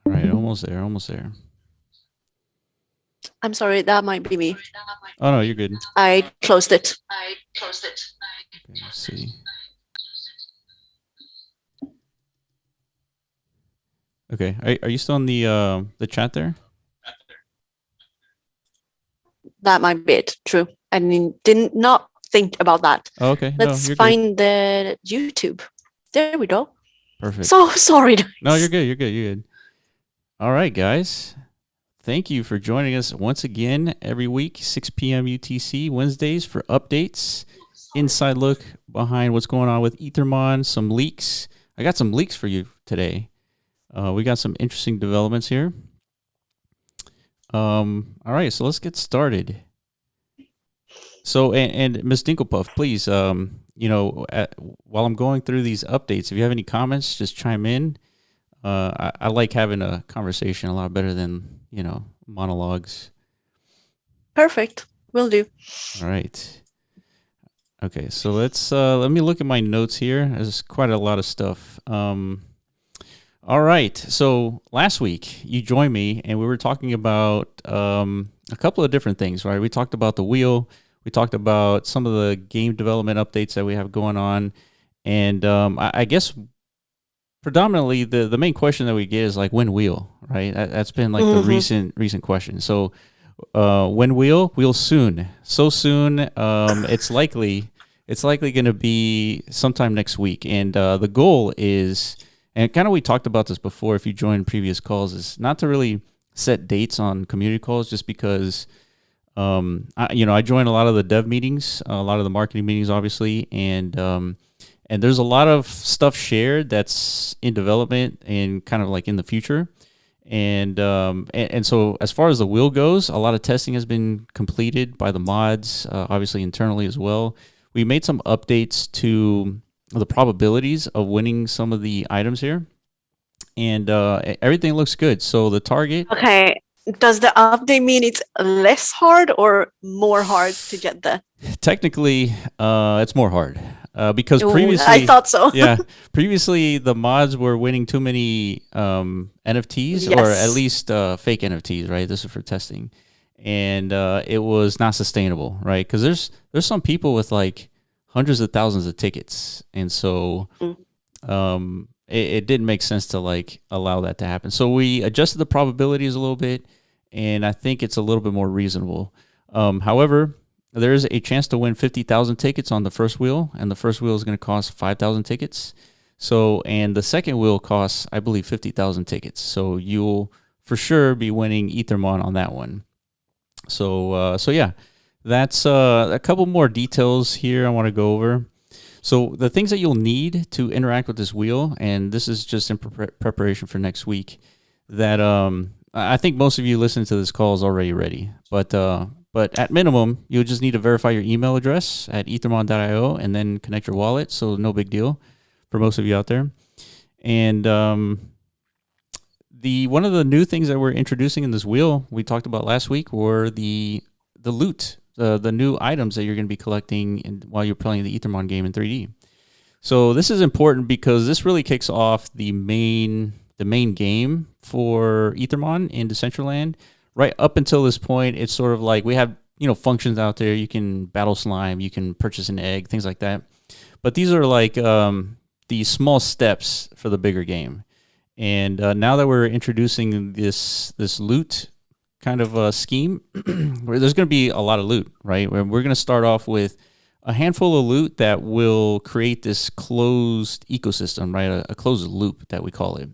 All right, almost there, almost there. I'm sorry, that might be me. Oh no, you're good. I closed it. Okay, let's see. Okay, are you still in the chat there? That might be it. True. I did not think about that. Oh, okay, no, Let's you're good. find the YouTube. There we go. Perfect. So sorry, No, you're guys. good. You're good. You're good. All right, guys. Thank you for joining us once again every week, 6 p.m. UTC, Wednesdays for updates, inside look behind what's going on with Ethermon, some leaks. I got some leaks for you today. We got some interesting developments here. All right, so let's get started. So, and Ms. Dinkelpuff, please, while I'm going through these updates, if you have any comments, just chime in. I like having a conversation a lot better than monologues. Perfect. Will do. All right. Okay, so let me look at my notes here. There's quite a lot of stuff. All right. So last week you joined me and we were talking about a couple of different things, right? We talked about the wheel. We talked about some of the game development updates that we have going on, and I guess predominantly the main question that we get is like when wheel, right? That's been like the Mm-hmm. recent question. So when wheel soon, so soon. It's likely going to be sometime next week, and the goal is, and kind of we talked about this before. If you joined previous calls, is not to really set dates on community calls, just because I join a lot of the dev meetings, a lot of the marketing meetings, obviously, and there's a lot of stuff shared that's in development and kind of like in the future. And so as far as the wheel goes, a lot of testing has been completed by the mods, obviously internally as well. We made some updates to the probabilities of winning some of the items here, and everything looks good. So the target, Okay. Does the update mean it's less hard or more hard to get the? technically, it's more hard because Ooh, I previously, thought so. yeah, previously the mods were winning too many NFTs, or at Yes. least fake NFTs, right? This is for testing, and it was not sustainable, right? Because there's some people with like hundreds of thousands of tickets, and so Mm. it didn't make sense to like allow that to happen. So we adjusted the probabilities a little bit, and I think it's a little bit more reasonable. However, there is a chance to win 50,000 tickets on the first wheel, and the first wheel is going to cost 5,000 tickets. So, and the second wheel costs, I believe, 50,000 tickets. So you'll for sure be winning Ethermon on that one. So yeah, that's a couple more details here I want to go over. So the things that you'll need to interact with this wheel, and this is just in preparation for next week, that I think most of you listening to this call is already ready. But at minimum, you'll just need to verify your email address at ethermon.io and then connect your wallet. So no big deal for most of you out there. And the one of the new things that we're introducing in this wheel we talked about last week were the loot, the new items that you're going to be collecting while you're playing the Ethermon game in 3D. So this is important because this really kicks off the main game for Ethermon in Decentraland. Right up until this point, it's sort of like we have functions out there. You can battle slime, you can purchase an egg, things like that. But these are like these small steps for the bigger game. And now that we're introducing this loot kind of scheme, where there's going to be a lot of loot, right? We're going to start off with a handful of loot that will create this closed ecosystem, right? A closed loop that we call it.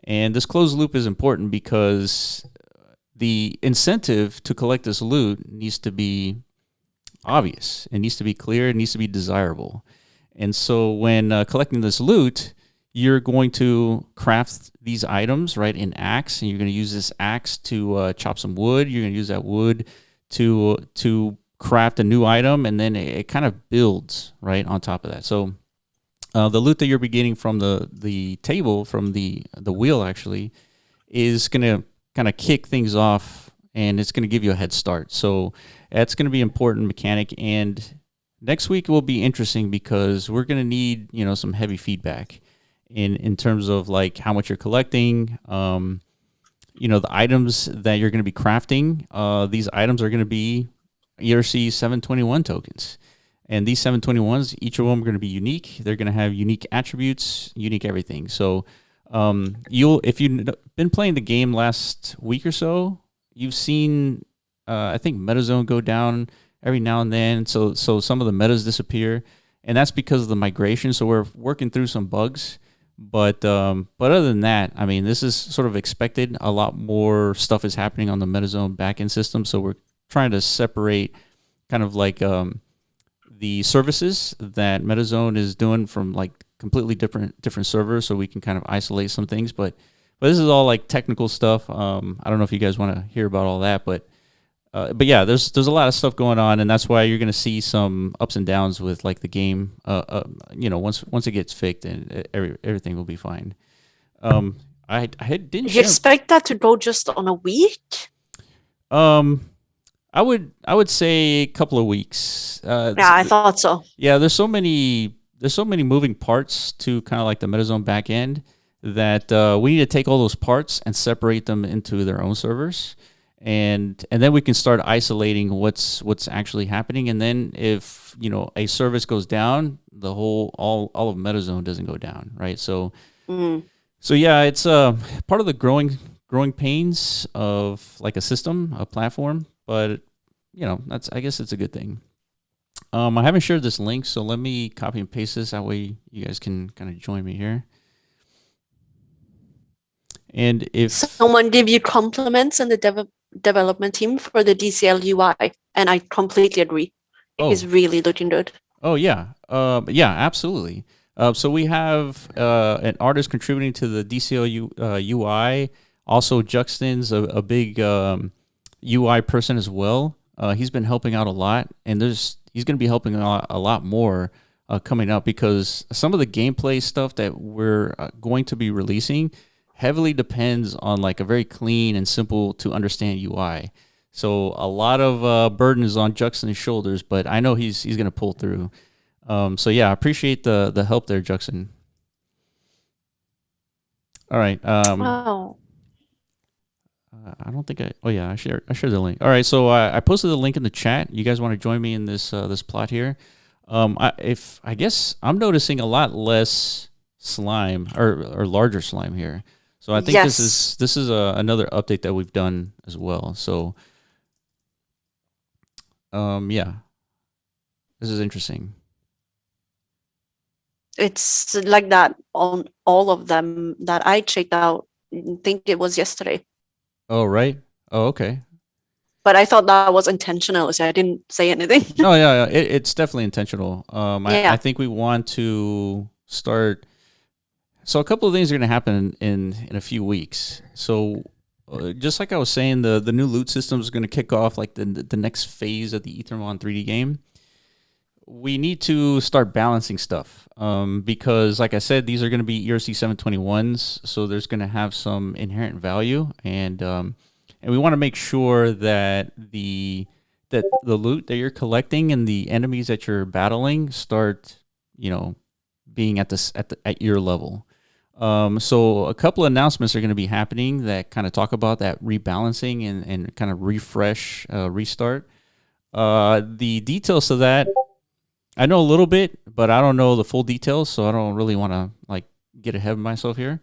And this closed loop is important because the incentive to collect this loot needs to be obvious. It needs to be clear. It needs to be desirable. And so when collecting this loot, you're going to craft these items, right, in axe, and you're going to use this axe to chop some wood. You're going to use that wood to craft a new item, and then it kind of builds right on top of that. So the loot that you're beginning from the table, from the wheel, actually, is going to kind of kick things off, and it's going to give you a head start. So that's going to be an important mechanic. And next week will be interesting because we're going to need, some heavy feedback in terms of like how much you're collecting, the items that you're going to be crafting. These items are going to be ERC 721 tokens. And these 721s, each of them are going to be unique. They're going to have unique attributes, unique everything. So if you've been playing the game last week or so, you've seen, I think, MetaZone go down every now and then. So some of the metas disappear, and that's because of the migration. So we're working through some bugs. But other than that, I mean, this is sort of expected. A lot more stuff is happening on the MetaZone backend system. So we're trying to separate kind of like the services that MetaZone is doing from like completely different servers, so we can kind of isolate some things. But this is all like technical stuff. I don't know if you guys want to hear about all that, but yeah, there's a lot of stuff going on, and that's why you're going to see some ups and downs with like the game. Once it gets fixed, and everything will be fine. I didn't You expect that to go just on a week? I would say a couple of weeks. Yeah, I thought so. Yeah, there's so many moving parts to kind of like the MetaZone backend that we need to take all those parts and separate them into their own servers, and then we can start isolating what's actually happening. And then if a service goes down, the whole all of MetaZone doesn't go down, right? So yeah, it's part of the growing pains of like a system, a platform. But I guess it's a good thing. I haven't shared this link, so let me copy and paste this. That way you guys can kind of join me here. And if someone give you compliments in the development team for the DCL UI, and I completely agree. It's really looking good. Oh yeah, yeah, absolutely. So we have an artist contributing to the DCL UI. Also, Juxton's a big UI person as well. He's been helping out a lot, and he's going to be helping out a lot more coming up, because some of the gameplay stuff that we're going to be releasing heavily depends on like a very clean and simple to understand UI. So a lot of burden is on Juxton's shoulders, but I know he's going to pull through. So yeah, I appreciate the help there, Juxton. All right. Wow. I don't think I shared the link. All right, so I posted the link in the chat. You guys want to join me in this plot here? I guess I'm noticing a lot less slime or larger slime here. So I think this is another update that we've done as well. So yeah, this is interesting. It's like that on all of them that I checked out. I think it was yesterday. Oh, right. Oh, okay. But I thought that was intentional, so I didn't say anything. No, yeah, it's definitely intentional. I think we want to start. So a couple of things are going to happen in a few weeks. So just like I was saying, the new loot system is going to kick off like the next phase of the Ethermon 3D game. We need to start balancing stuff because, like I said, these are going to be ERC 721s, so there's going to have some inherent value, and we want to make sure that the loot that you're collecting and the enemies that you're battling start, being at your level. So a couple of announcements are going to be happening that kind of talk about that rebalancing and kind of refresh, restart. The details of that, I know a little bit, but I don't know the full details, so I don't really want to like get ahead of myself here.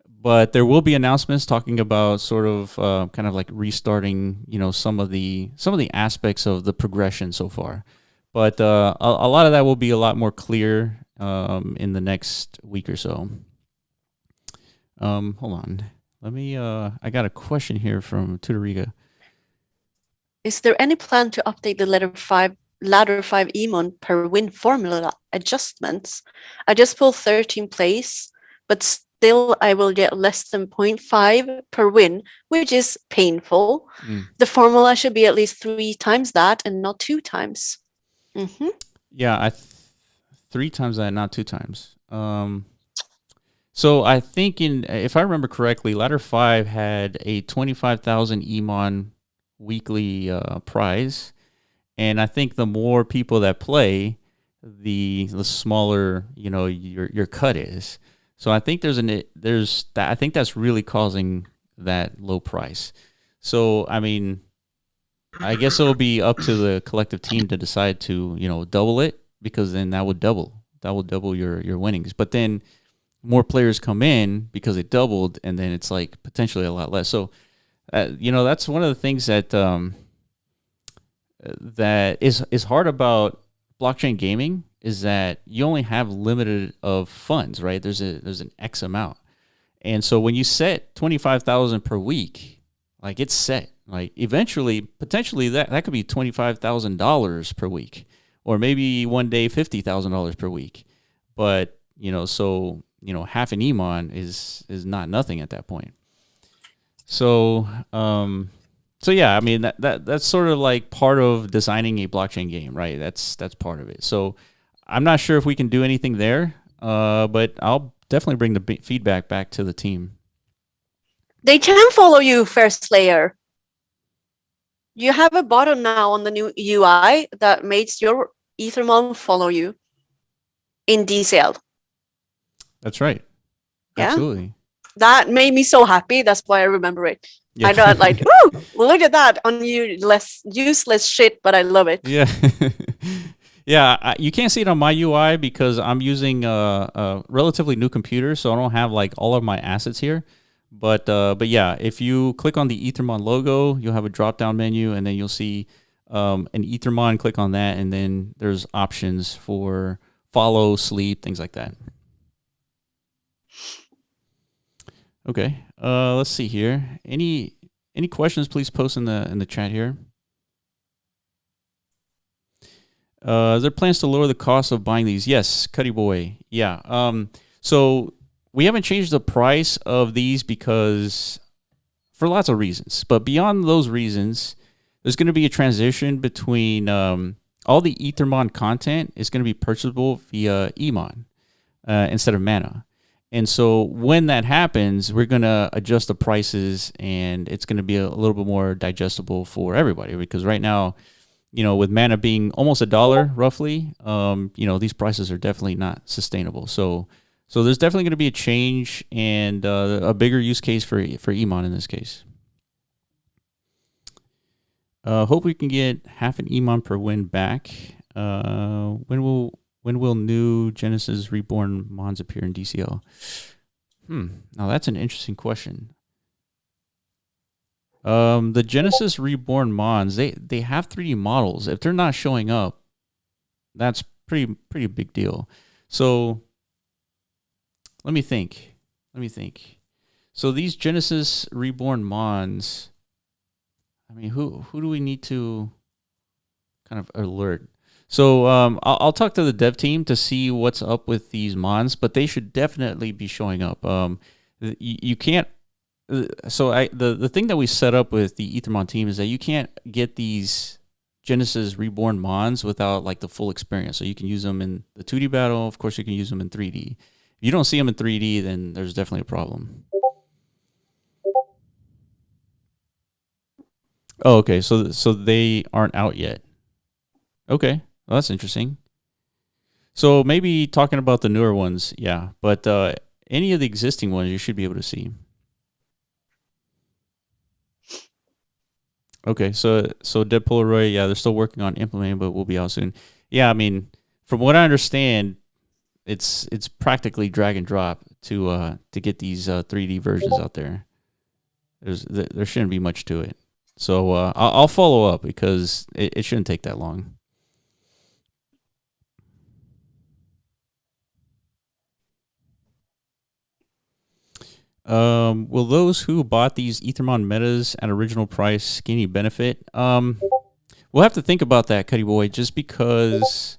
But there will be announcements talking about sort of kind of like restarting, some of the aspects of the progression so far. But a lot of that will be a lot more clear in the next week or so. Hold on. Let me. I got a question here from Tutoriga. Is there any plan to update the ladder 5 Emon per win formula adjustments? I just pulled 13 plays, but still I will get less than 0.5 per win, which is painful. The formula should be at least 3 times that and not 2 times. Mm-hmm. Yeah, 3 times that, not 2 times. So I think if I remember correctly, ladder 5 had a 25,000 Emon weekly prize. And I think the more people that play, the smaller your cut is. So I think there's that. I think that's really causing that low price. So I mean, I guess it'll be up to the collective team to decide to double it, because then that will double your winnings. But then more players come in because it doubled, and then it's like potentially a lot less. So that's one of the things that is hard about blockchain gaming, is that you only have limited of funds, right? There's an X amount. And so when you set 25,000 per week, like it's set. Like eventually, potentially that could be $25,000 per week, or maybe one day $50,000 per week. But half an EMON is not nothing at that point. So yeah, I mean that's sort of like part of designing a blockchain game, right? That's part of it. So I'm not sure if we can do anything there, but I'll definitely bring the feedback back to the team. They can follow you, First Layer. You have a button now on the new UI that makes your Ethermon follow you in DCL. That's right. Yeah. Absolutely. That made me so happy. That's why I remember it. Yeah. I thought like, woo, look at that useless shit, but I love it. Yeah. Yeah, you can't see it on my UI because I'm using a relatively new computer, so I don't have like all of my assets here. But yeah, if you click on the Ethermon logo, you'll have a drop-down menu, and then you'll see an Ethermon. Click on that, and then there's options for follow, sleep, things like that. Okay, let's see here. Any questions? Please post in the chat here. Is there plans to lower the cost of buying these? Yes, Cuddy Boy. Yeah. So we haven't changed the price of these because for lots of reasons. But beyond those reasons, there's going to be a transition between all the Ethermon content is going to be purchasable via Emon instead of Mana. And so when that happens, we're going to adjust the prices, and it's going to be a little bit more digestible for everybody. Because right now, with Mana being almost $1 roughly, these prices are definitely not sustainable. So there's definitely going to be a change and a bigger use case for Emon in this case. Hope we can get half an Emon per win back. When will new Genesis Reborn Mons appear in DCL? Now that's an interesting question. The Genesis Reborn Mons, they have 3D models. If they're not showing up, that's pretty big deal. So let me think. So these Genesis Reborn Mons, I mean, who do we need to kind of alert? So I'll talk to the dev team to see what's up with these Mons, but they should definitely be showing up. You can't. So the thing that we set up with the Ethermon team is that you can't get these Genesis Reborn Mons without like the full experience. So you can use them in the 2D battle. Of course, you can use them in 3D. If you don't see them in 3D, then there's definitely a problem. Oh, okay. So they aren't out yet. Okay. Well, that's interesting. So maybe talking about the newer ones, yeah. But any of the existing ones, you should be able to see. Okay, so Dead Polaroid, yeah, they're still working on implementing, but we'll be out soon. Yeah, I mean, from what I understand, it's practically drag and drop to get these 3D versions out there. There shouldn't be much to it. So I'll follow up because it shouldn't take that long. Will those who bought these Ethermon metas at original price gain any benefit? We'll have to think about that, Cuddy Boy, just because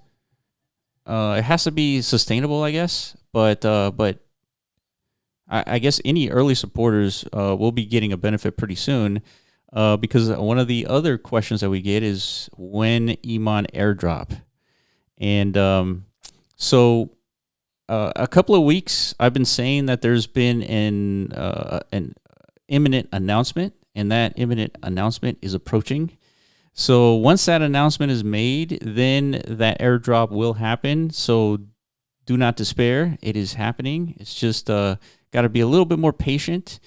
it has to be sustainable, I guess. But I guess any early supporters will be getting a benefit pretty soon, because one of the other questions that we get is when Emon airdrop, and so. A couple of weeks, I've been saying that there's been an imminent announcement, and that imminent announcement is approaching. So once that announcement is made, then that airdrop will happen. So do not despair. It is happening. It's just got to be a little bit more patient.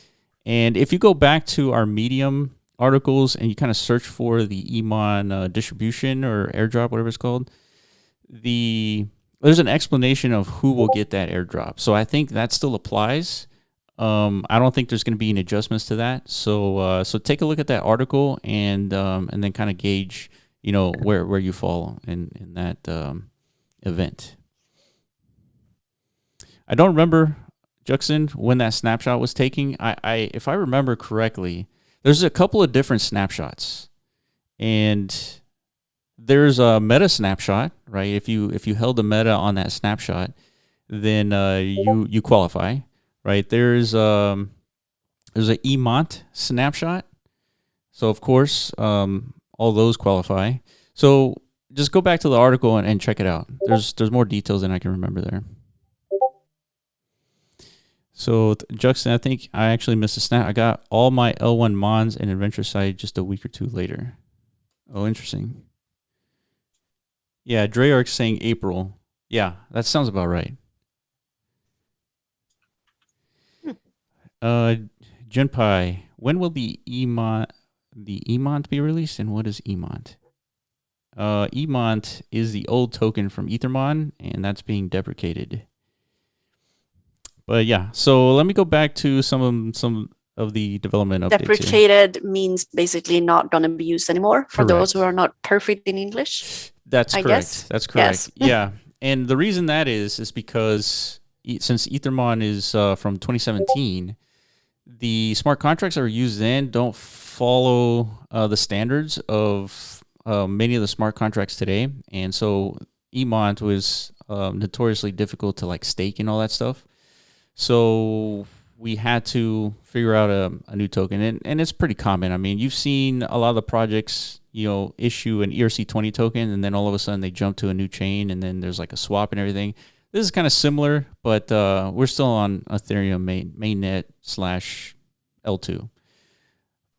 And if you go back to our Medium articles and you kind of search for the Emon distribution or airdrop, whatever it's called, there's an explanation of who will get that airdrop. So I think that still applies. I don't think there's going to be any adjustments to that. So take a look at that article and then kind of gauge, where you fall in that event. I don't remember, Juxon, when that snapshot was taking. If I remember correctly, there's a couple of different snapshots, and there's a meta snapshot, right? If you held the meta on that snapshot, then you qualify, right? There's a Emont snapshot, so of course all those qualify. So just go back to the article and check it out. There's more details than I can remember there. So, Juxon, I think I actually missed a snap. I got all my L1 Mons and Adventure Site just a week or two later. Oh, interesting. Yeah, Dreyarch's saying April. Yeah, that sounds about right. Junpai, when will the Emont be released, and what is Emont? Emont is the old token from Ethermon, and that's being deprecated. But yeah, so let me go back to some of the development updates. Deprecated means basically not going to be used anymore for those who are not perfect in English. That's correct. Guess. That's correct. Yes. Yeah, and the reason that is because since Ethermon is from 2017, the smart contracts that were used then don't follow the standards of many of the smart contracts today, and so Emont was notoriously difficult to stake and all that stuff. So we had to figure out a new token, and it's pretty common. I mean, you've seen a lot of the projects, issue an ERC20 token, and then all of a sudden they jump to a new chain, and then there's a swap and everything. This is kind of similar, but we're still on Ethereum mainnet /L2.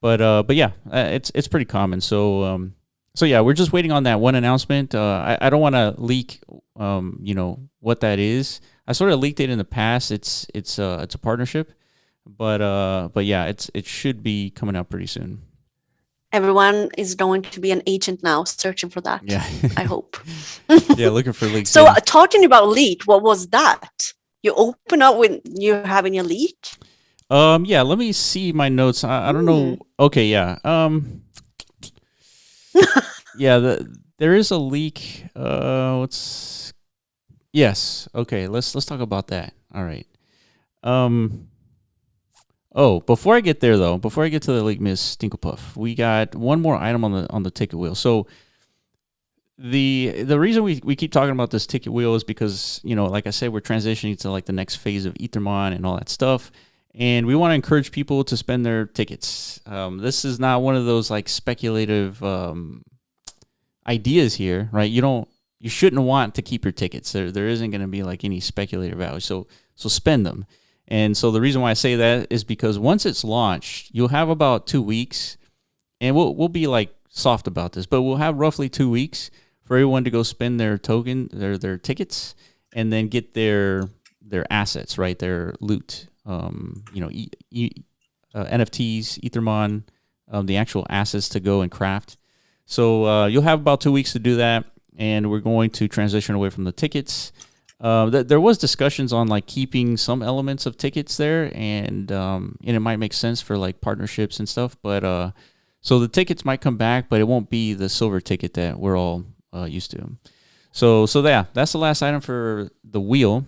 But yeah, it's pretty common. So yeah, we're just waiting on that one announcement. I don't want to leak, what that is. I sort of leaked it in the past. It's a partnership, but yeah, it should be coming out pretty soon. Everyone is going to be an agent now, searching for that. Yeah, I hope. Yeah, looking for leaks. So, talking about leak, what was that? You open up when you're having a leak? Yeah. Let me see my notes. I don't know. Okay, yeah. Yeah. There is a leak. Yes. Okay. Let's talk about that. All right. Oh, before I get there though, before I get to the leak, Miss Stinklepuff, we got one more item on the ticket wheel. So the reason we keep talking about this ticket wheel is because like I said, we're transitioning to the next phase of Ethermon and all that stuff, and we want to encourage people to spend their tickets. This is not one of those speculative ideas here, right? You shouldn't want to keep your tickets. There isn't going to be any speculative value. So spend them. And so the reason why I say that is because once it's launched, you'll have about 2 weeks, and we'll be soft about this, but we'll have roughly 2 weeks for everyone to go spend their token, their tickets, and then get their assets, right? Their loot, NFTs, Ethermon, the actual assets to go and craft. So you'll have about 2 weeks to do that, and we're going to transition away from the tickets. There was discussions on keeping some elements of tickets there, and it might make sense for partnerships and stuff. But so the tickets might come back, but it won't be the silver ticket that we're all used to. So yeah, that's the last item for the wheel.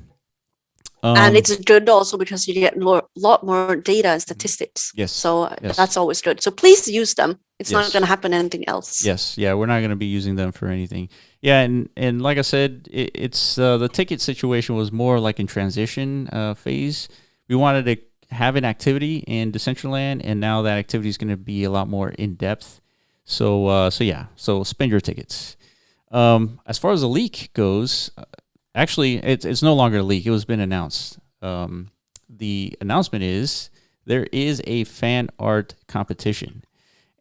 And it's good also because you get a lot more data and statistics. Yes. So yes. That's always good. So please use them. It's yes. not going to happen anything else. Yes. Yeah, we're not going to be using them for anything. Yeah, and like I said, it's the ticket situation was more in transition phase. We wanted to have an activity in Decentraland, and now that activity is going to be a lot more in depth. So yeah. So spend your tickets. As far as the leak goes. Actually, it's no longer a leak. It was been announced. The announcement is there is a fan art competition.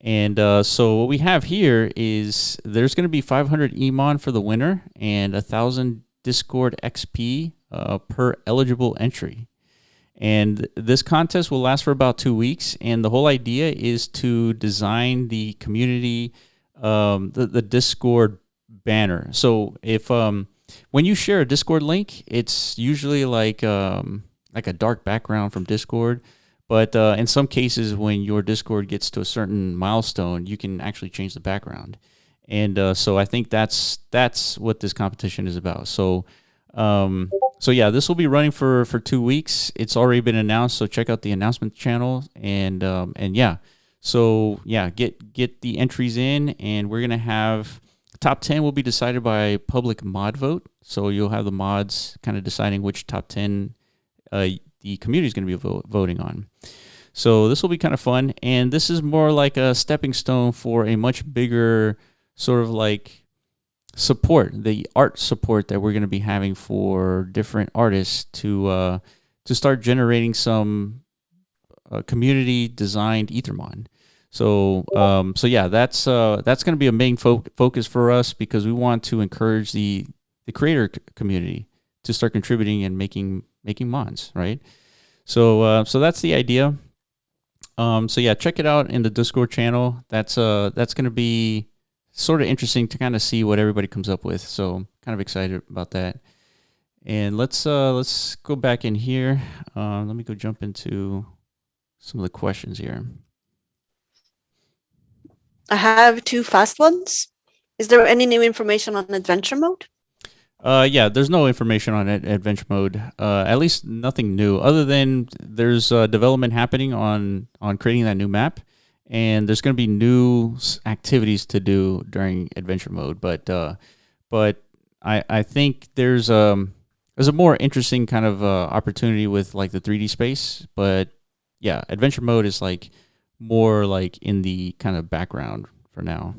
And so what we have here is there's going to be 500 Emon for the winner and 1,000 Discord XP per eligible entry. And this contest will last for about 2 weeks. And the whole idea is to design the community, the Discord banner. So if when you share a Discord link, it's usually like a dark background from Discord. But in some cases, when your Discord gets to a certain milestone, you can actually change the background. And so I think that's what this competition is about. So yeah, this will be running for 2 weeks. It's already been announced, so check out the announcement channel. And yeah, so yeah, get the entries in, and we're gonna have top 10 will be decided by public mod vote. So you'll have the mods kind of deciding which top 10 the community is going to be voting on. So this will be kind of fun, and this is more like a stepping stone for a much bigger sort of like support, the art support that we're going to be having for different artists to start generating some community designed Ethermon. So yeah, that's going to be a main focus for us, because we want to encourage the creator community to start contributing and making mods, right? So that's the idea. So yeah, check it out in the Discord channel. That's going to be sort of interesting to kind of see what everybody comes up with. So kind of excited about that. And let's go back in here. Let me go jump into some of the questions here. I have 2 fast ones. Is there any new information on adventure mode? Yeah, there's no information on adventure mode. At least nothing new, other than there's development happening on creating that new map, and there's going to be new activities to do during adventure mode. But I think there's a more interesting kind of opportunity with like the 3D space. But yeah, adventure mode is like more like in the kind of background for now.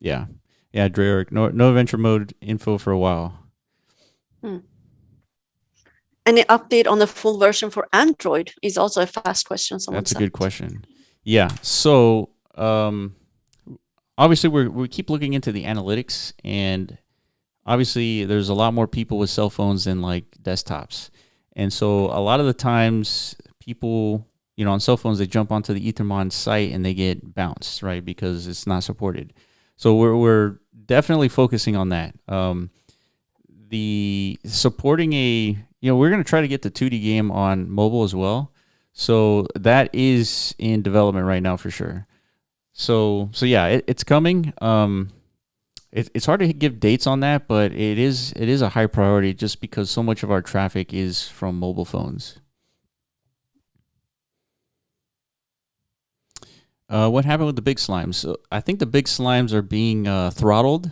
Yeah, Dreyrick, no adventure mode info for a while. Any update on the full version for Android is also a fast question. That's a good question. Yeah, so obviously we keep looking into the analytics, and obviously there's a lot more people with cell phones than like desktops, and so a lot of the times people, on cell phones, they jump onto the Ethermon site and they get bounced, right, because it's not supported. So we're definitely focusing on that. The supporting we're going to try to get the 2D game on mobile as well. So that is in development right now for sure. So yeah, it's coming. It's hard to give dates on that, but it is a high priority just because so much of our traffic is from mobile phones. What happened with the big slimes? So I think the big slimes are being throttled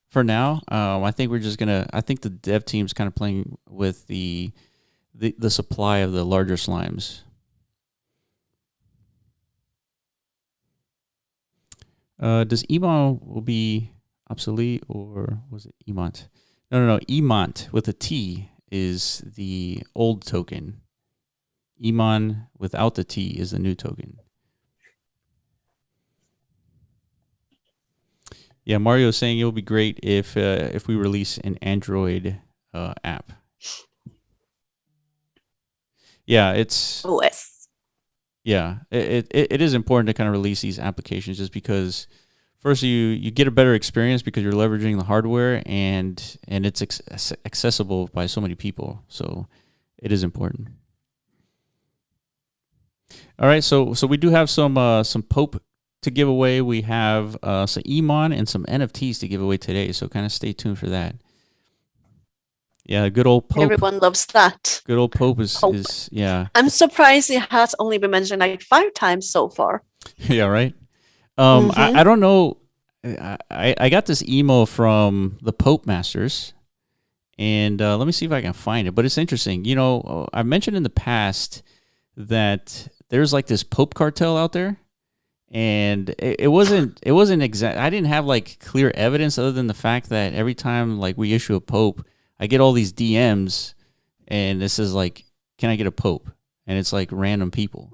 for now. I think I think the dev team's kind of playing with the supply of the larger slimes. Does Emon will be obsolete, or was it Emont? No. Emont with a T is the old token. Emon without the T is the new token. Yeah, Mario is saying it will be great if we release an Android app. Yeah, it's OS. Yeah, it is important to kind of release these applications, just because first you get a better experience because you're leveraging the hardware, and it's accessible by so many people. So it is important. All right, so we do have some Pope to give away. We have some Emon and some NFTs to give away today, so kind of stay tuned for that. Yeah, good old Pope. Everyone loves that. Good old Pope is yeah. I'm surprised it has only been mentioned like 5 times so far. Yeah, right. I don't know. I got this emo from the Pope Masters, and let me see if I can find it. But it's interesting. I've mentioned in the past that there's like this Pope cartel out there. And it wasn't exact. I didn't have like clear evidence other than the fact that every time like we issue a Pope, I get all these DMs, and this is like, can I get a Pope? and it's like random people.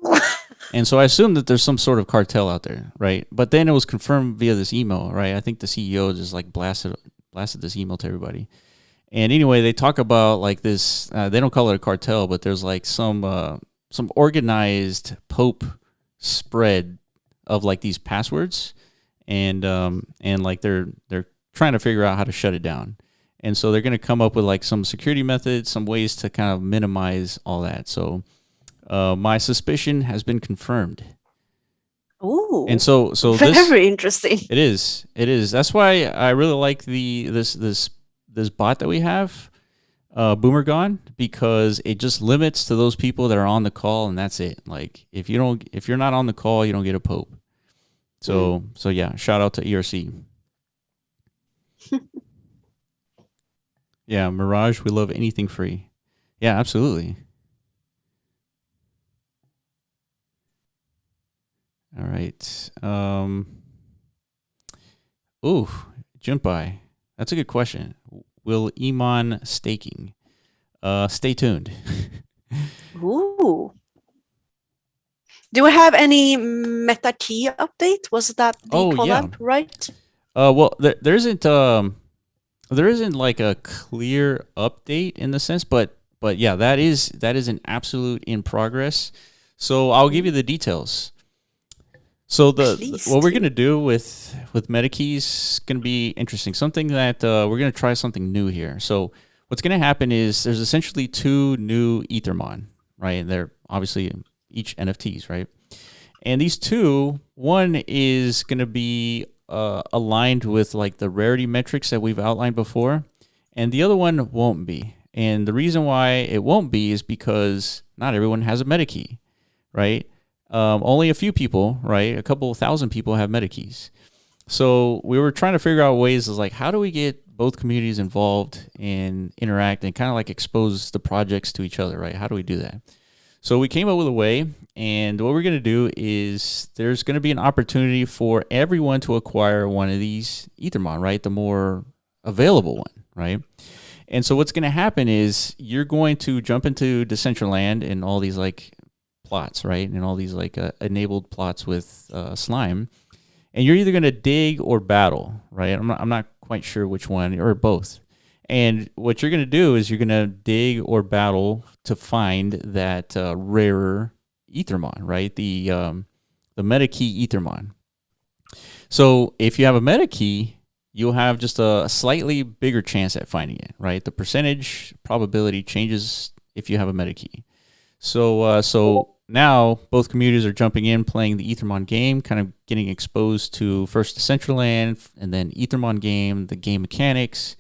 And so I assume that there's some sort of cartel out there, right? But then it was confirmed via this email, right? I think the CEO just like blasted this email to everybody. And anyway, they talk about like this. They don't call it a cartel, but there's like some organized Pope spread of like these passwords, and like they're trying to figure out how to shut it down. And so they're going to come up with like some security methods, some ways to kind of minimize all that. So my suspicion has been confirmed. Ooh. And so very interesting. It is. That's why I really like this bot that we have, Boomer Gone, because it just limits to those people that are on the call, and that's it. Like if you're not on the call, you don't get a Pope. So yeah, shout out to ERC. Yeah, Mirage, we love anything free. Yeah, absolutely. All right. Ooh, Junpai. That's a good question. Will Iman staking? Stay tuned. Ooh. Do we have any meta key update? Was that the collab, right? Well, there isn't like a clear update in the sense, but yeah, that is an absolute in progress. So I'll give you the details. So what we're gonna do with MetaKeys is gonna be interesting. Something that we're gonna try something new here. So what's gonna happen is there's essentially 2 new Ethermon, right? They're obviously each NFTs, right? And these 2, one is gonna be aligned with like the rarity metrics that we've outlined before, and the other one won't be. And the reason why it won't be is because not everyone has a MetaKey, right? Only a few people, right? A couple thousand people have MetaKeys. So we were trying to figure out ways of like, how do we get both communities involved and interact and kind of like expose the projects to each other, right? How do we do that? So we came up with a way, and what we're going to do is there's going to be an opportunity for everyone to acquire one of these Ethermon, right? The more available one, right? And so what's going to happen is you're going to jump into Decentraland and all these like plots, right? And all these like enabled plots with slime. And you're either going to dig or battle, right? I'm not quite sure which one, or both. And what you're going to do is you're going to dig or battle to find that rarer Ethermon, right? The MetaKey Ethermon. So if you have a MetaKey, you'll have just a slightly bigger chance at finding it, right? The percentage probability changes if you have a MetaKey. So now both communities are jumping in, playing the Ethermon game, kind of getting exposed to first Decentraland and then Ethermon game, the game mechanics,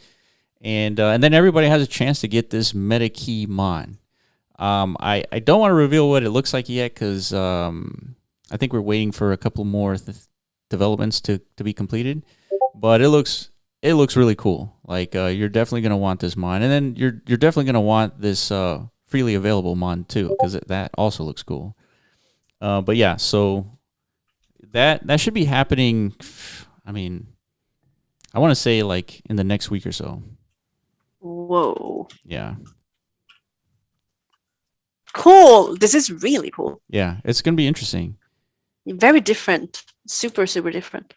and then everybody has a chance to get this MetaKey Mon. I don't want to reveal what it looks like yet because I think we're waiting for a couple more developments to be completed, but it looks really cool. Like you're definitely gonna want this Mon, and then you're definitely gonna want this freely available Mon too, because that also looks cool. But yeah, so that should be happening. I mean, I want to say like in the next week or so. Whoa. Yeah. Cool. This is really cool. Yeah, it's gonna be interesting. Very different. Super, super different.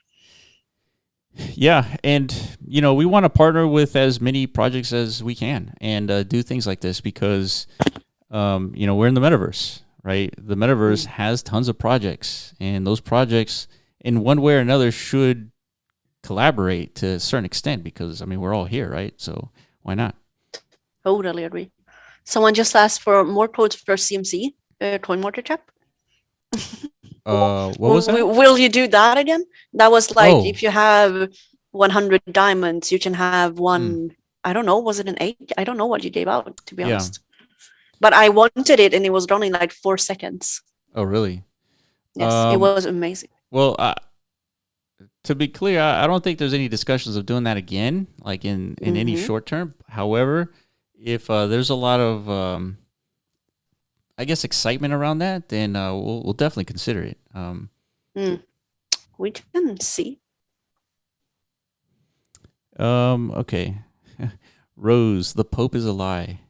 Yeah, and we want to partner with as many projects as we can and do things like this because we're in the metaverse, right? The metaverse has tons of projects, and those projects in one way or another should collaborate to a certain extent because we're all here, right? So why not? Totally agree. Someone just asked for more quotes for CMC, Coin Mortar Chap. What was that? Will you do that again? That was like if you have 100 diamonds, you can have one. I don't know. Was it an 8? I don't know what you gave out, to be honest. But I wanted it, and it was done in like 4 seconds. Oh, really? Yes, it was amazing. Well, to be clear, I don't think there's any discussions of doing that again, like in any short term. However, if there's a lot of I guess excitement around that, then we'll definitely consider it. We can see. Okay. Rose, the Pope is a lie.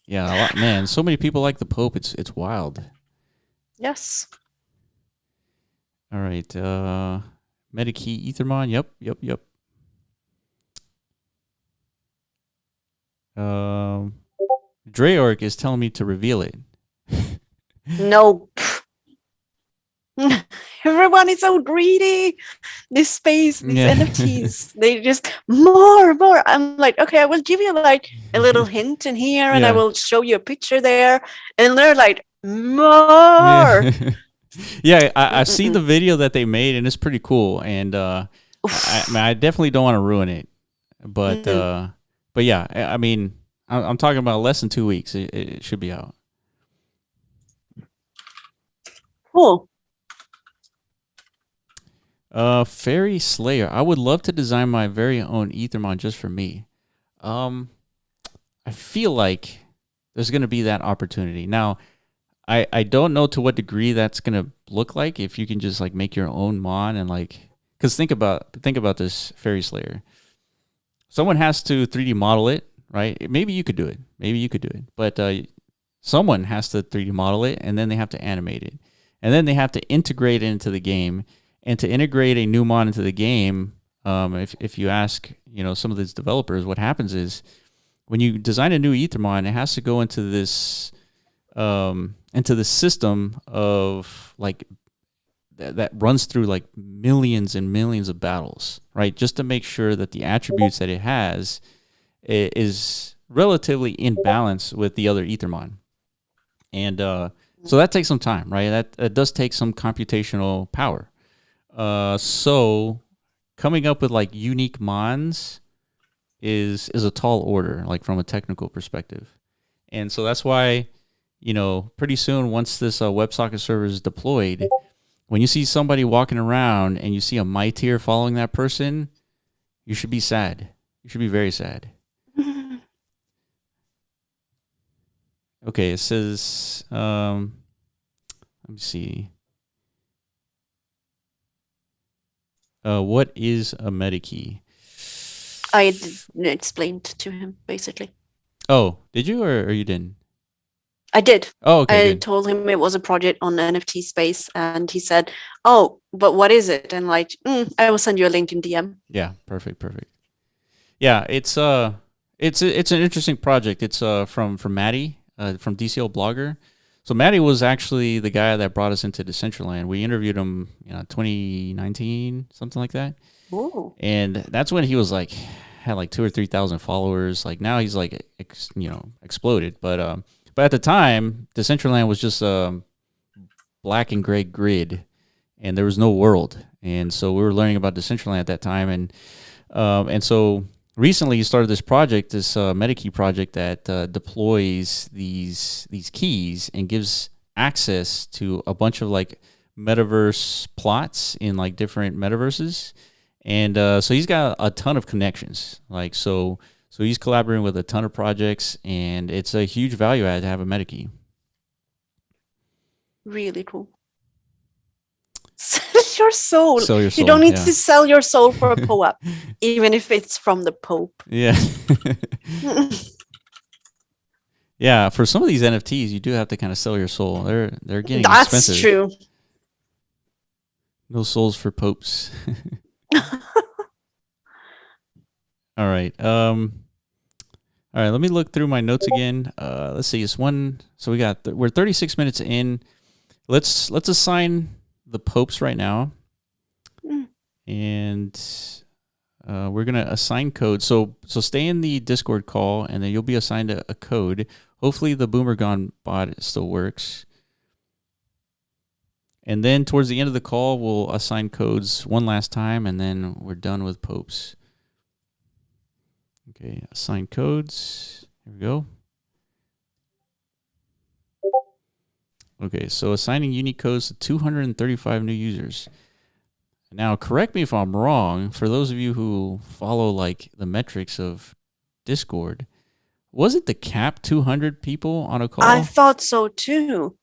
Yeah, a lot, man. So many people like the Pope. It's wild. Yes. All right. Medikey Ethermon. Yep. Um, Dreorg is telling me to reveal it. No. Everyone is so greedy. This space, these Yeah. NFTs, they just more. I'm like, okay, I will give you like a little hint in here, and I Yeah. will show you a picture there, and they're like more. Yeah. Yeah, I've seen the Mm-mm-mm. video that they made, and it's pretty cool. And I definitely don't want to ruin it, but Mm. yeah, I mean, I'm talking about less than 2 weeks. It should be out. Cool. Fairy Slayer. I would love to design my very own Ethermon just for me. Um, I feel like there's gonna be that opportunity now. I don't know to what degree that's gonna look like if you can just like make your own mon and like because think about this Fairy Slayer. Someone has to 3D model it, right? Maybe you could do it. But someone has to 3D model it, and then they have to animate it, and then they have to integrate it into the game. And to integrate a new mod into the game, if you ask, some of these developers, what happens is when you design a new Ethermon, it has to go into the system of like that runs through like millions and millions of battles, right? Just to make sure that the attributes that it has is relatively in balance with the other Ethermon. And so that takes some time, right? That does take some computational power. So coming up with like unique mons is a tall order, like from a technical perspective. And so that's why, pretty soon once this WebSocket server is deployed, when you see somebody walking around and you see a my tier following that person, you should be sad. You should be very sad. Okay, it says, let me see. What is a Medikey? I explained to him basically. Oh, did you or you didn't? I did. Oh, okay, I good. told him it was a project on the NFT space, and he said, "Oh, but what is it?" And like, I will send you a link in DM. Yeah, perfect. Yeah, it's an interesting project. It's from Maddie from DCL Blogger. So Maddie was actually the guy that brought us into Decentraland. We interviewed him, 2019, something like that. Ooh. And that's when he was like had like 2,000 or 3,000 followers. Like now he's like exploded. But at the time, Decentraland was just black and gray grid, and there was no world. And so we were learning about Decentraland at that time, and so recently you started this project, this Medikey project that deploys these keys and gives access to a bunch of like metaverse plots in like different metaverses. And so he's got a ton of connections. Like so he's collaborating with a ton of projects, and it's a huge value add to have a Medikey. Really cool. Sell your soul. Sell your soul. You don't need to sell your soul for a POAP, even if it's from the Pope. Yeah. Yeah, for some of these NFTs, you do have to kind of sell your soul. They're getting expensive. That's true. No souls for popes. All right. All right. Let me look through my notes again. Let's see. It's one. So we're 36 minutes in. Let's assign the popes right now, and we're gonna assign code. So stay in the Discord call, and then you'll be assigned a code. Hopefully, the Boomergon bot still works. And then towards the end of the call, we'll assign codes one last time, and then we're done with popes. Okay, assign codes. Here we go. Okay, so assigning unique codes to 235 new users. Now, correct me if I'm wrong. For those of you who follow like the metrics of Discord, wasn't the cap 200 people on a call? I thought so too.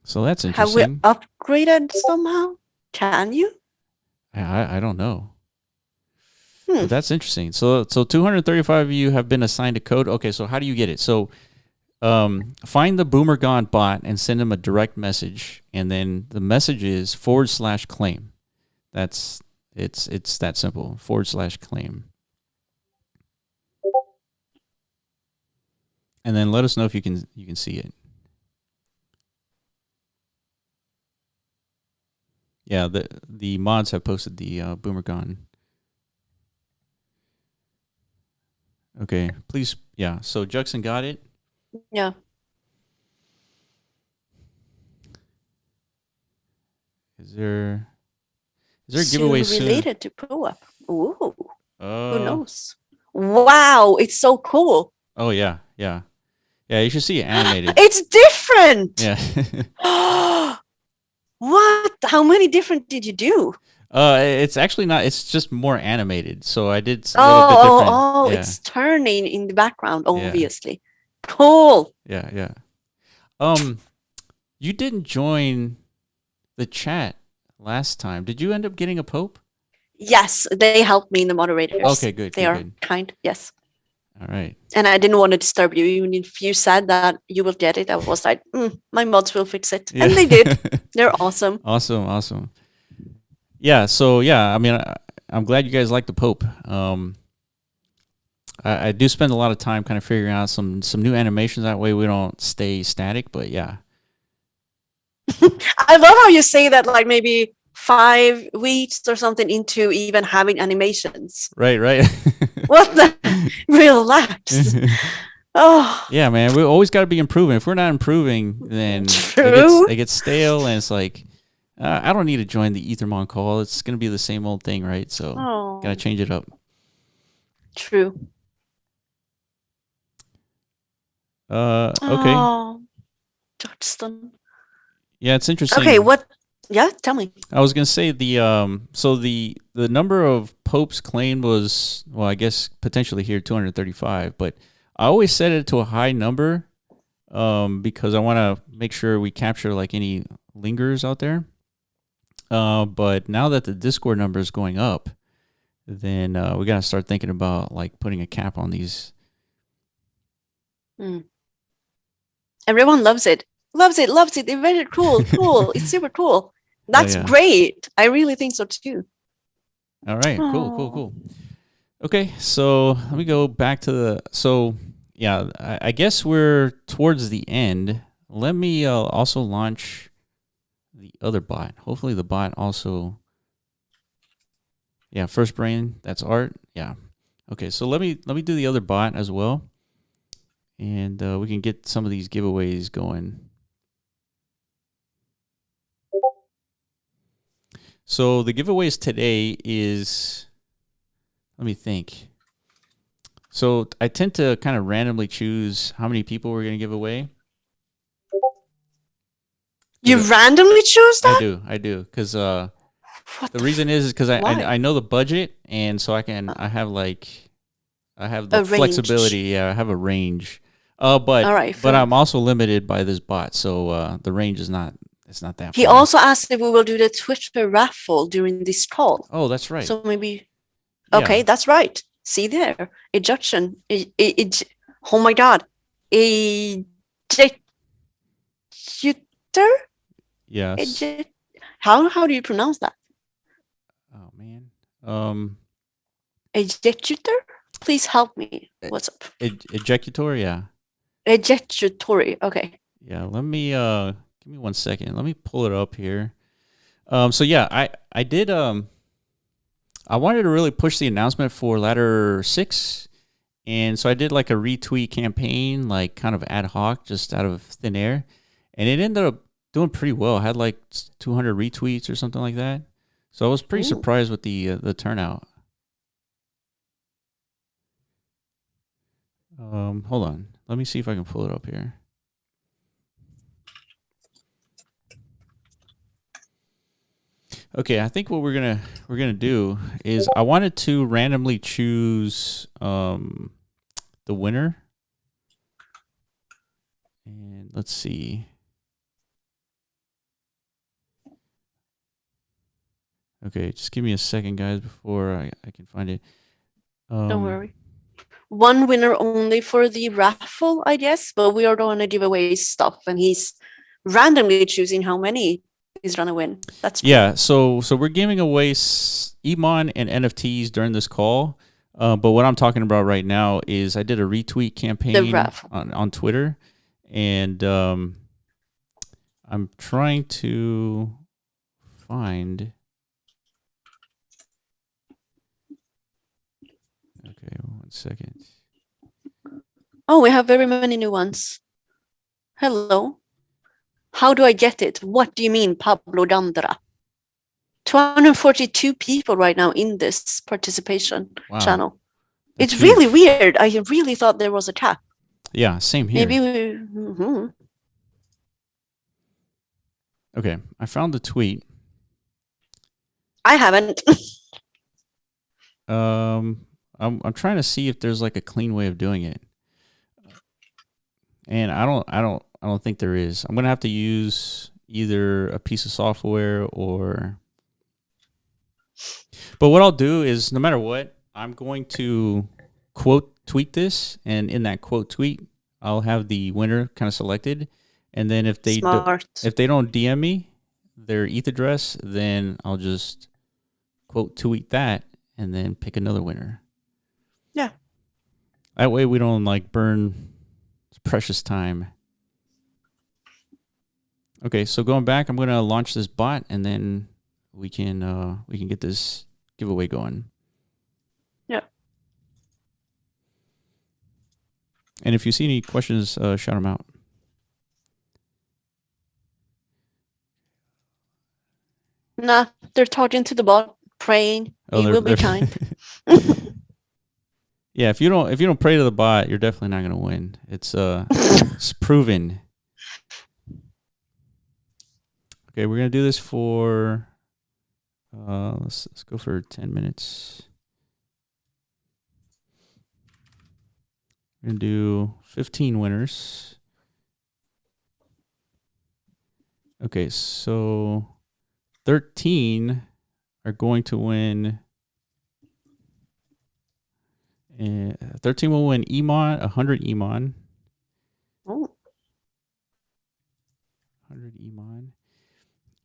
So that's interesting. Have we upgraded somehow? Can you? I don't know. Hmm. But that's interesting. So 235 of you have been assigned a code. Okay, so how do you get it? So find the Boomer Gone bot and send him a direct message, and then the message is /claim. That's it's that simple. /claim. And then let us know if you can see it. Yeah, the mods have posted the Boomer Gone. Okay, please. Yeah, so Juxon got it. Yeah. Is there a Soon giveaway soon? related to POAP. Ooh, who Uh knows? Wow, it's so cool. oh yeah. You should see it animated. It's different. Yeah. What? How many different did you do? It's actually not. It's just more animated. So I did a Oh, little bit oh, different. oh, Yeah, it's turning in the background, yeah, obviously. Cool. yeah. You didn't join the chat last time. Did you end up getting a Pope? Yes, they helped me in the moderators. Okay, good. They are kind. Yes. All right. And I didn't want to disturb you. Even if you said that you will get it, I was like, my mods will fix it. Yeah. And they did. They're awesome. Awesome. Yeah. So yeah, I mean, I'm glad you guys like the Pope. I do spend a lot of time kind of figuring out some new animations. That way we don't stay static. But yeah. I love how you say that, like maybe 5 weeks or something into even having animations. Right. What the? Relax. Oh. Yeah, man. We always got to be improving. If we're not improving, then it gets stale, and it's like I don't need to join the Ethermon call. It's gonna be the same old thing, right? So gotta change it up. True. Okay. Oh, Justin. Yeah, it's interesting. Okay, what? Yeah, tell me. I was gonna say the number of popes claimed was, well, I guess potentially here 235, but I always set it to a high number because I want to make sure we capture like any lingers out there. But now that the Discord number is going up, then we gotta start thinking about like putting a cap on these. Everyone loves it. Loves it. It's very cool. It's super cool. That's great. I really think so too. All right, cool. Okay, so let me go back to I guess we're towards the end. Let me also launch the other bot. Hopefully the bot also, First Brain, that's art. Yeah. Okay, so let me do the other bot as well. And we can get some of these giveaways going. So the giveaways today is, let me think. So I tend to kind of randomly choose how many people we're going to give away. You randomly choose that? I do. Because the reason is because I know the budget, and so I have the flexibility. Yeah, I have a range. But I'm also limited by this bot, so the range is not. It's not that. He also asked if we will do the Twitter raffle during this call. Oh, that's right. So maybe. Okay, that's right. See there, ejection. Oh my God, ejector. Yes. How do you pronounce that? Oh man. Ejector. Please help me. What's up? Ejector. Yeah. Ejectory. Okay. Yeah. Let me give me 1 second. Let me pull it up here. So yeah, I did I wanted to really push the announcement for Ladder 6, and so I did like a retweet campaign, like kind of ad hoc, just out of thin air, and it ended up doing pretty well. I had like 200 retweets or something like that, so I was pretty surprised with the turnout. Hold on, let me see if I can pull it up here. Okay, I think what we're gonna do is I wanted to randomly choose the winner, and let's see. Okay, just give me a second, guys, before I can find it. Don't worry. One winner only for the raffle, I guess, but we are going to give away stuff, and he's randomly choosing how many he's going to win. That's cool. Yeah, so we're giving away Emon and NFTs during this call. But what I'm talking about right now is I did a retweet campaign on Twitter, and I'm trying to find. Okay, 1 second. Oh, we have very many new ones. Hello. How do I get it? What do you mean, Pablo Dandra? 242 people right now in this participation channel. That's it's huge. Really weird. I really thought there was a cap. Yeah, same here. Maybe we... Okay, I found the tweet. I haven't. I'm trying to see if there's like a clean way of doing it. And I don't think there is. I'm gonna have to use either a piece of software or. But what I'll do is, no matter what, I'm going to quote tweet this, and in that quote tweet, I'll have the winner kind of selected, and then if they don't DM me their ETH address, then I'll just quote tweet that and then pick another winner. Yeah. That way we don't like burn precious time. Okay, so going back, I'm gonna launch this bot, and then we can get this giveaway going. Yeah. And if you see any questions, shout them out. Nah, they're talking to the bot, praying. He will be kind. Yeah, if you don't pray to the bot, you're definitely not gonna win. It's it's proven. Okay, we're gonna do this for let's go for 10 minutes. We're gonna do 15 winners. Okay, so 13 are going to win. 13 will win Emon, 100 Emon. Oh. 100 Emon.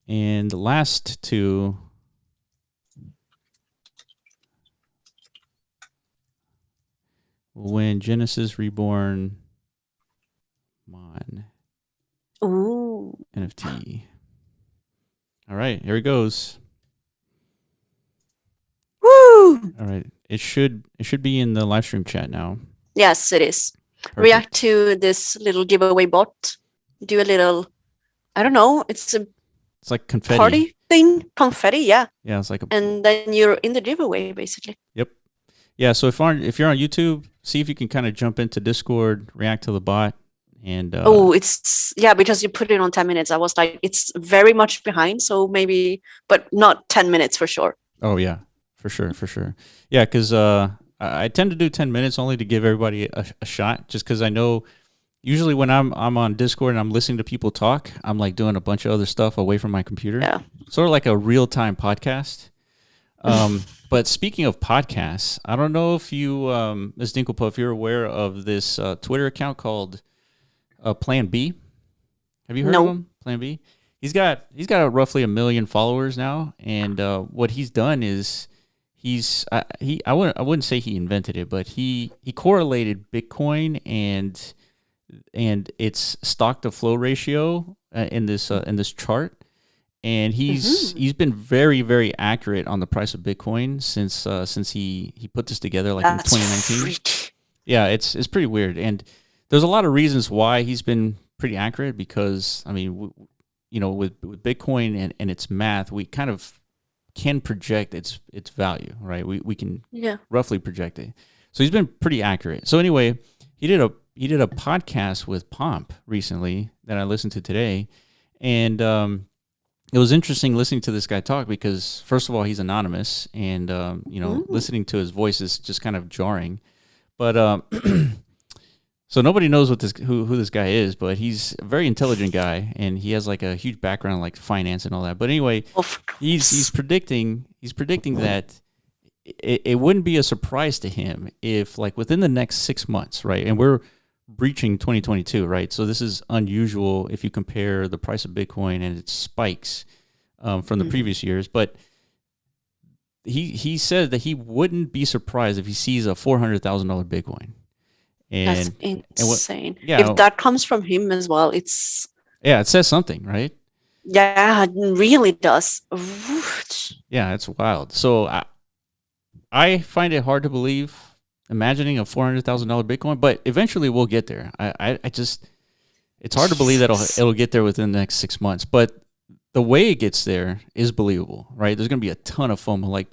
And the last two will win Genesis Reborn Mon. Ooh. NFT. All right, here it goes. Woo! All right. It should be in the live stream chat now. Yes, it is. Perfect. React to this little giveaway bot. Do a little, I don't know, it's like confetti. Party thing. Confetti, yeah. Yeah, it's like and then you're in the giveaway, basically. Yep. Yeah, so if you're on YouTube, see if you can kind of jump into Discord, react to the bot, and it's because you put it on 10 minutes. I was like, it's very much behind, so maybe, but not 10 minutes for sure. Oh yeah. For sure. Yeah, because I tend to do 10 minutes only to give everybody a shot, just because I know usually when I'm on Discord and I'm listening to people talk, I'm like doing a bunch of other stuff away from my computer. Yeah. Sort of like a real-time podcast. But speaking of podcasts, I don't know if you, Ms. Dinkelpo, if you're aware of this Twitter account called Plan B. Have you heard of him? Plan B? He's got roughly 1 million followers now, and what he's done is I wouldn't say he invented it, but he correlated Bitcoin and its stock to flow ratio in this chart, and he's been very, very accurate on the price of Bitcoin since he put this together in 2019. Freaky. Yeah, it's pretty weird, and there's a lot of reasons why he's been pretty accurate, because I mean, with Bitcoin and its math, we kind of can project its value, right? We can roughly project it. So he's been pretty accurate. So anyway, he did a podcast with Pomp recently that I listened to today, and it was interesting listening to this guy talk, because first of all, he's anonymous, and listening to his voice is just kind of jarring. But so nobody knows who this guy is, but he's a very intelligent guy, and he has like a huge background like finance and all that. But anyway, he's predicting that it wouldn't be a surprise to him if, like, within the next 6 months, right? And we're breaching 2022, right? So this is unusual if you compare the price of Bitcoin and its spikes from the previous years. But he said that he wouldn't be surprised if he sees a $400,000 Bitcoin. That's And insane. yeah, If that comes from him as well, it's it says something, right? yeah, it really does. Yeah, it's wild. So I find it hard to believe, imagining a $400,000 Bitcoin, but eventually we'll get there. I just, it's hard to believe that it'll get there within the next 6 months, but the way it gets there is believable, right? There's going to be a ton of FOMO, like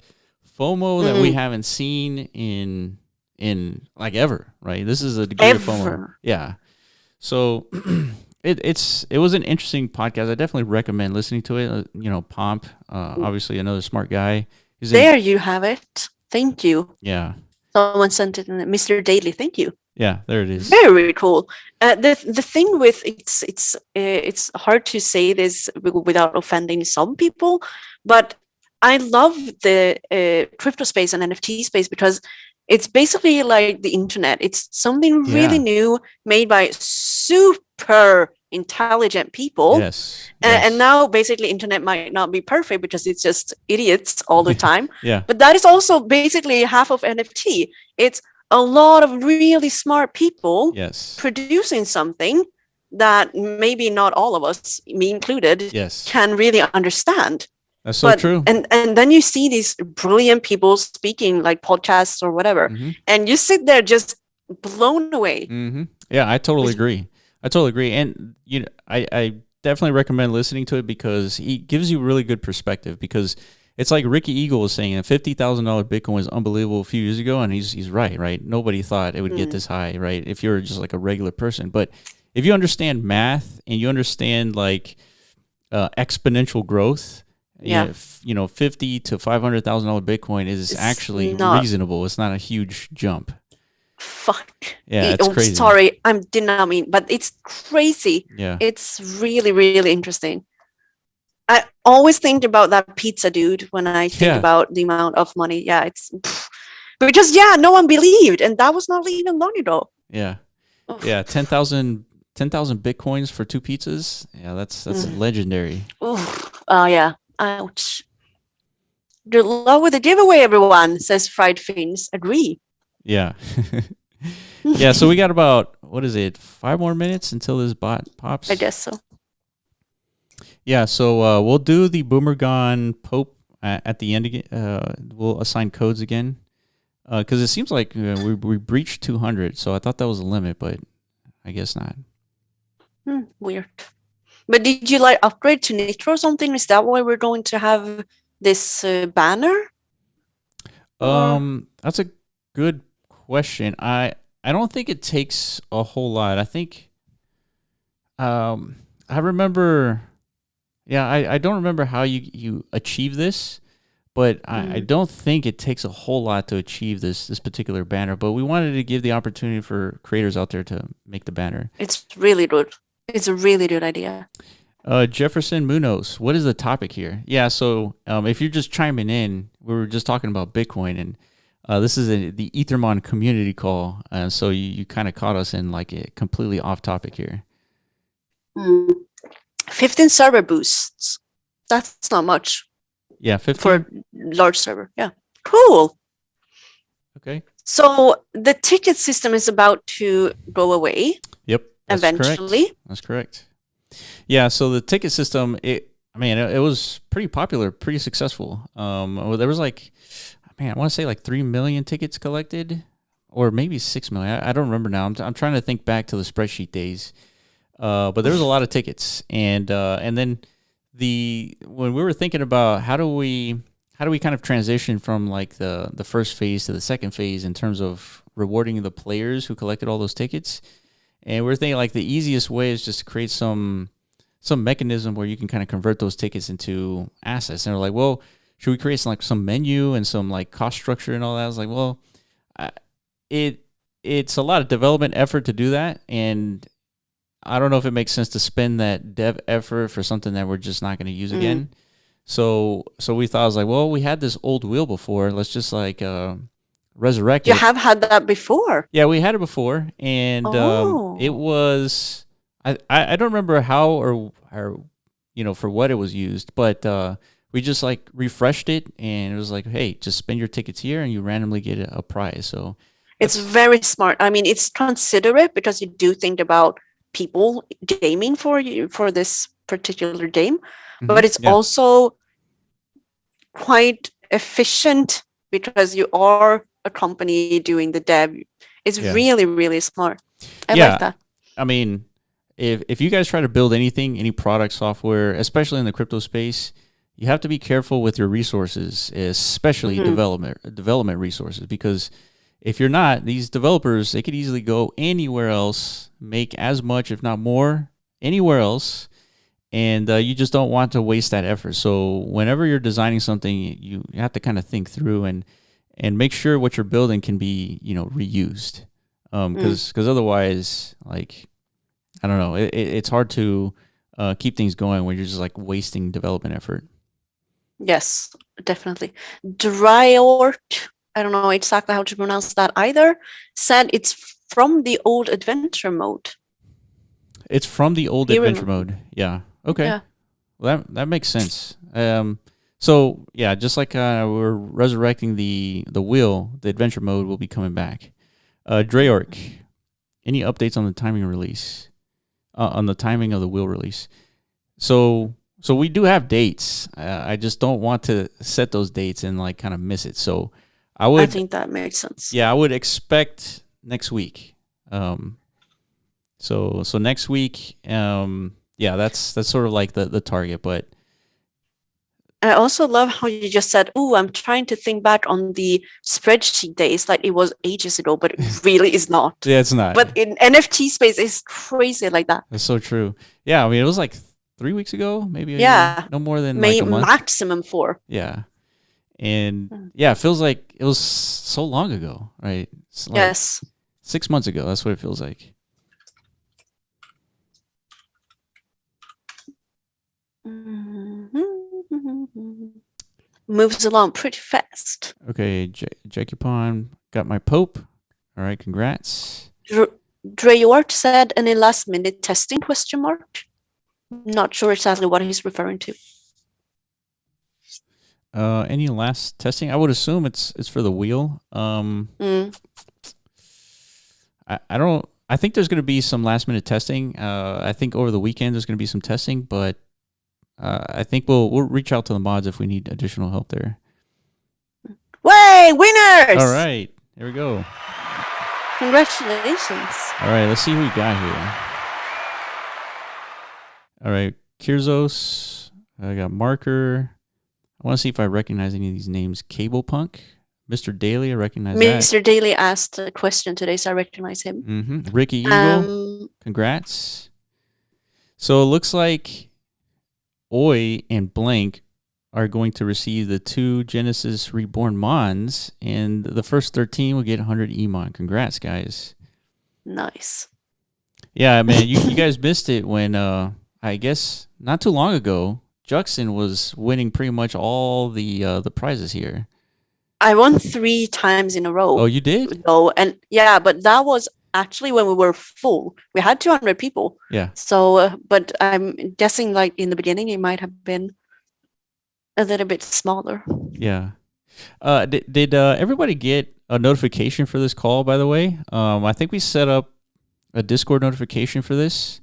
FOMO that we haven't seen in like ever, right? This is a degree of FOMO. Yeah. So it was an interesting podcast. I definitely recommend listening to it. Pomp, obviously another smart guy. There you have it. Thank you. Yeah. Someone sent it in Mr. Daily. Thank you. Yeah, there it is. Very cool. The thing with it's hard to say this without offending some people, but I love the crypto space and NFT space because it's basically like the internet. It's something really new made by super intelligent people. Yes. And now basically internet might not be perfect because it's just idiots all the time. Yeah. But that is also basically half of NFT. It's a lot of really smart people producing something that maybe not all of us, me included, can really understand. That's so true. And then you see these brilliant people speaking like podcasts or whatever, and you sit there just blown away. Yeah, I totally agree. And I definitely recommend listening to it because he gives you really good perspective, because it's like Ricky Eagle was saying, a $50,000 Bitcoin was unbelievable a few years ago, and he's right? Nobody thought it would get this high, right? If you're just like a regular person. But if you understand math and you understand like exponential growth, $50,000 to $500,000 Bitcoin is actually reasonable. It's not a huge jump. Fuck. Yeah, it's crazy. Sorry, I did not mean, but it's crazy. Yeah. It's really, really interesting. I always think about that pizza dude when I think about the amount of money. Yeah, it's because no one believed, and that was not even long ago. Yeah. Yeah, 10,000 Bitcoins for 2 pizzas. Yeah, that's legendary. Oh yeah. Ouch. Good luck with the giveaway, everyone, says Fried Fins. Agree. Yeah. Yeah, so we got about, 5 more minutes until this bot pops? I guess so. Yeah, so we'll do the Boomergon Pope at the end again. We'll assign codes again. Because it seems like we breached 200, so I thought that was a limit, but I guess not. Weird. But did you upgrade to Nitro or something? Is that why we're going to have this banner? That's a good question. I don't think it takes a whole lot. I think I remember. Yeah, I don't remember how you achieve this, but I don't think it takes a whole lot to achieve this particular banner. But we wanted to give the opportunity for creators out there to make the banner. It's really good. It's a really good idea. Jefferson Munoz, what is the topic here? Yeah, so if you're just chiming in, we were just talking about Bitcoin, and this is the Ethermon community call, and so you kind of caught us in like a completely off topic here. 15 server boosts. That's not much. Yeah, 15 for a large server. Yeah, cool. Okay. So the ticket system is about to go away. Yep. Eventually. That's correct. Yeah, so the ticket system, it was pretty popular, pretty successful. There was I want to say 3 million tickets collected, or maybe 6 million. I don't remember now. I'm trying to think back to the spreadsheet days. But there was a lot of tickets, and then when we were thinking about how do we kind of transition from like the first phase to the second phase in terms of rewarding the players who collected all those tickets. And we're thinking like the easiest way is just to create some mechanism where you can kind of convert those tickets into assets. And we're like, well, should we create some menu and some like cost structure and all that? I was like, well, it's a lot of development effort to do that, and I don't know if it makes sense to spend that dev effort for something that we're just not going to use again. So we thought, I was like, well, we had this old wheel before. Let's just like resurrect You it. have had that before. Yeah, we had it before, and it Oh, was I don't remember how or for what it was used, but we just like refreshed it, and it was like, hey, just spend your tickets here, and you randomly get a prize. So it's that's very smart. I mean, it's considerate because you do think about people gaming for you for this particular game, but it's yeah, also quite efficient because you are a company doing the dev. It's yeah, really, really smart. I like yeah. that. I mean, if you guys try to build anything, any product, software, especially in the crypto space, you have to be careful with your resources, especially Mhm. development resources, because if you're not, these developers, they could easily go anywhere else, make as much, if not more, anywhere else, and you just don't want to waste that effort. So whenever you're designing something, you have to kind of think through and make sure what you're building can be reused, Mm. because otherwise, like, I don't know, it's hard to keep things going when you're just like wasting development effort. Yes, definitely. Dryort, I don't know exactly how to pronounce that either, said it's from the old adventure mode. It's from the old He adventure rem- mode. Yeah. Okay. yeah. Well, that makes sense. So yeah, just like we're resurrecting the wheel, the adventure mode will be coming back. Drayark, any updates on the timing release? On the timing of the wheel release. So we do have dates. I just don't want to set those dates and like kind of miss it. So I I would, think that makes sense. yeah, I would expect next week. So next week, yeah, that's sort of like the target. But I also love how you just said, "Oh, I'm trying to think back on the spreadsheet days, like it was ages ago, but it really is not." yeah, it's not. But in NFT space, it's crazy like that. That's so true. Yeah, I mean, it was like 3 weeks ago, maybe Yeah, no more than like may a month. maximum 4. Yeah, and Mm. yeah, it feels like it was so long ago, right? It's like Yes. 6 months ago. That's what it feels like. Moves along pretty fast. Okay, Jackie got my Pope. All right, congrats. Dreyort said, "Any last minute testing?" Question mark. Not sure exactly what he's referring to. Any last testing? I would assume it's for the wheel. Mm. I don't. I think there's going to be some last minute testing. I think over the weekend there's going to be some testing, but I think we'll reach out to the mods if we need additional help there. Way winners! All right, here we go. Congratulations. All right, let's see who we got here. All right, Kirzos. I got Marker. I want to see if I recognize any of these names. Cable Punk, Mr. Daly. I recognize that. Mr. Daly asked a question today, so I recognize him. Ricky Eagle. Congrats. So it looks like Oi and Blank are going to receive the 2 Genesis Reborn Mons, and the first 13 will get 100 Emon. Congrats, guys. Nice. Yeah, man, you guys missed it when I guess not too long ago, Juxon was winning pretty much all the prizes here. I won 3 times in a row. Oh, you did? Though, and yeah, but that was actually when we were full. We had 200 people. Yeah. So, but I'm guessing like in the beginning it might have been a little bit smaller. Yeah. Did everybody get a notification for this call, by the way? I think we set up a Discord notification for this,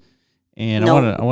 and No. I want to